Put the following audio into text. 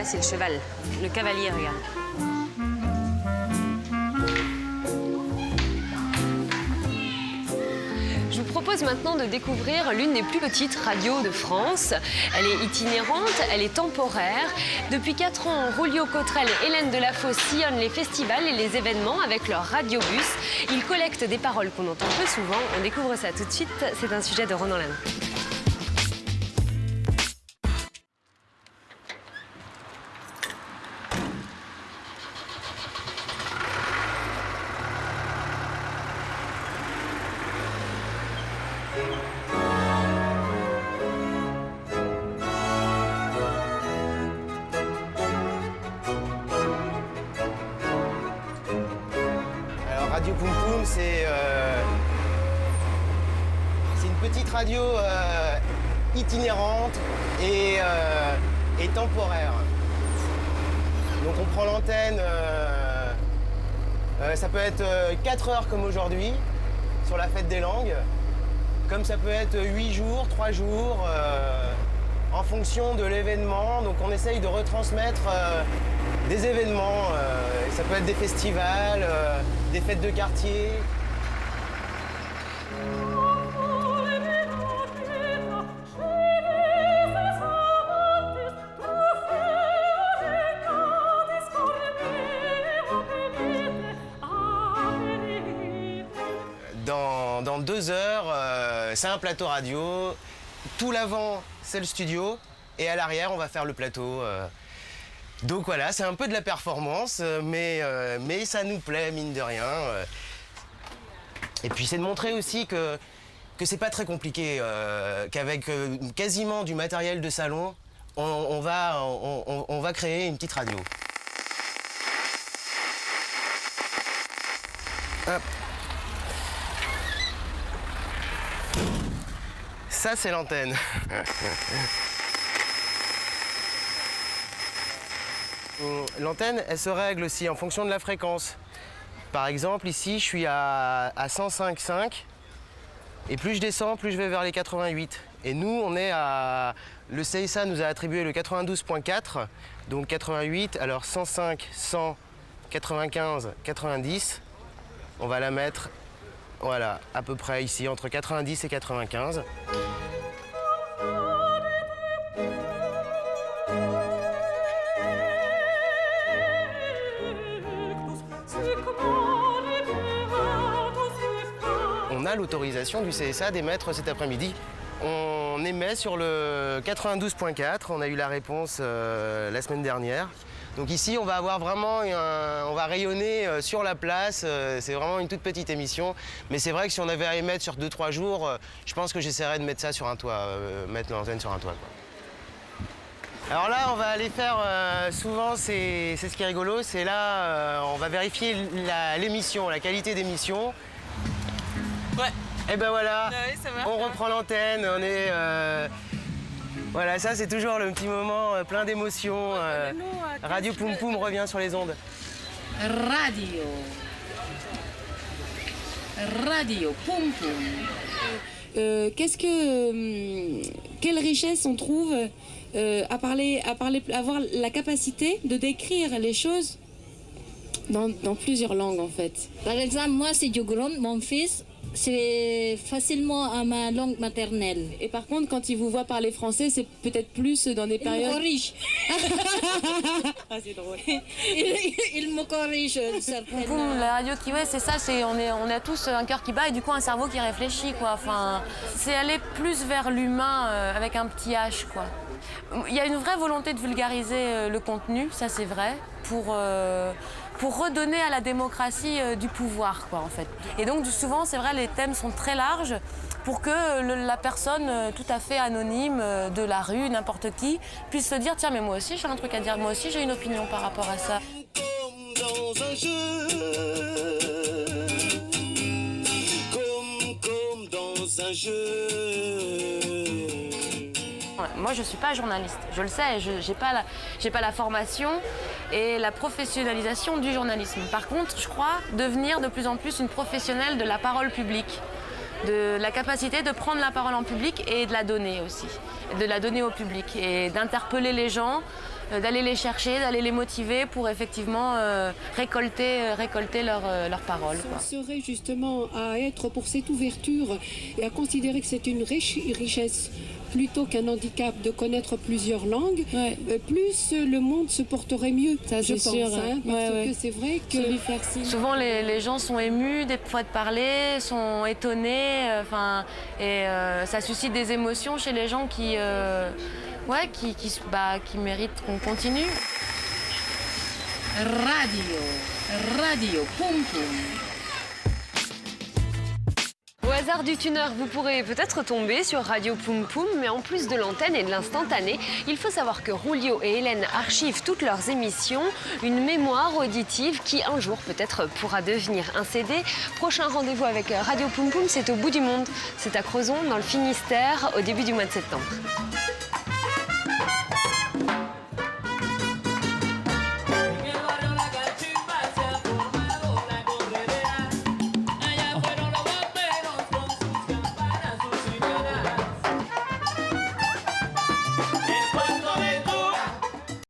c'est le cheval. Le cavalier, regarde. Je vous propose maintenant de découvrir l'une des plus petites radios de France. Elle est itinérante, elle est temporaire. Depuis 4 ans, Rolio Cottrell et Hélène Delafosse sillonnent les festivals et les événements avec leur radiobus. Ils collectent des paroles qu'on entend peu souvent. On découvre ça tout de suite. C'est un sujet de Ronan Lana. Radio Poum Poum, c'est une petite radio itinérante et temporaire. Donc on prend l'antenne, ça peut être 4 heures comme aujourd'hui, sur la fête des langues, comme ça peut être 8 jours, 3 jours, en fonction de l'événement. Donc on essaye de retransmettre des événements, ça peut être des festivals, des fêtes de quartier. Dans 2 heures, c'est un plateau radio. Tout l'avant, c'est le studio. Et à l'arrière, on va faire le plateau. Donc voilà, c'est un peu de la performance, mais ça nous plaît, mine de rien. Et puis c'est de montrer aussi que c'est pas très compliqué, qu'avec quasiment du matériel de salon, on va créer une petite radio. Hop. Ça, c'est l'antenne. L'antenne, elle se règle aussi en fonction de la fréquence. Par exemple, ici, je suis à 105,5. Et plus je descends, plus je vais vers les 88. Et nous, on est à... Le CSA nous a attribué le 92,4. Donc 88, alors 105, 100, 95, 90. On va la mettre, voilà, à peu près ici, entre 90 et 95. On a l'autorisation du CSA d'émettre cet après-midi. On émet sur le 92.4, on a eu la réponse la semaine dernière. Donc ici, on va avoir vraiment, on va rayonner sur la place, c'est vraiment une toute petite émission. Mais c'est vrai que si on avait à émettre sur 2-3 jours, je pense que j'essaierais de mettre ça sur un toit, mettre l'antenne sur un toit, quoi. Alors là, on va aller faire, souvent, c'est ce qui est rigolo, c'est là, on va vérifier l'émission, la qualité d'émission. Ouais. Et ben voilà, Ouais, ça marche, on reprend l'antenne, on est... Voilà, ça c'est toujours le petit moment plein d'émotions. Radio Poum Poum revient sur les ondes. Radio Poum Poum. Quelle richesse on trouve avoir la capacité de décrire les choses dans plusieurs langues en fait. Par exemple, moi c'est Jogron, mon fils. C'est facilement à ma langue maternelle. Et par contre, quand il vous voit parler français, c'est peut-être plus dans des périodes... Il me corrige. Ah, c'est drôle. Il me corrige certainement. La radio qui ouais, c'est ça, on a tous un cœur qui bat et du coup un cerveau qui réfléchit quoi. Enfin, c'est aller plus vers l'humain avec un petit H quoi. Il y a une vraie volonté de vulgariser le contenu, ça c'est vrai, pour redonner à la démocratie du pouvoir, quoi, en fait. Et donc, souvent, c'est vrai, les thèmes sont très larges pour que la personne tout à fait anonyme de la rue, n'importe qui, puisse se dire « Tiens, mais moi aussi, j'ai un truc à dire, moi aussi, j'ai une opinion par rapport à ça. » Comme dans un jeu. Moi, je ne suis pas journaliste, je le sais, je n'ai pas la formation et la professionnalisation du journalisme. Par contre, je crois devenir de plus en plus une professionnelle de la parole publique, de la capacité de prendre la parole en public et de la donner aussi, de la donner au public et d'interpeller les gens d'aller les chercher, d'aller les motiver pour effectivement récolter leurs paroles, quoi. On serait justement à être pour cette ouverture et à considérer que c'est une richesse plutôt qu'un handicap de connaître plusieurs langues, plus le monde se porterait mieux, Ça, je c'est pense. sûr. Parce que c'est vrai que... Se lui faire signe. Souvent, les gens sont émus des fois de parler, sont étonnés, ça suscite des émotions chez les gens qui méritent qu'on continue. Radio Poum Poum. Au hasard du tuner, vous pourrez peut-être tomber sur Radio Poum Poum, mais en plus de l'antenne et de l'instantané, il faut savoir que Julio et Hélène archivent toutes leurs émissions, une mémoire auditive qui un jour peut-être pourra devenir un CD. Prochain rendez-vous avec Radio Poum Poum, c'est au bout du monde. C'est à Crozon, dans le Finistère, au début du mois de septembre.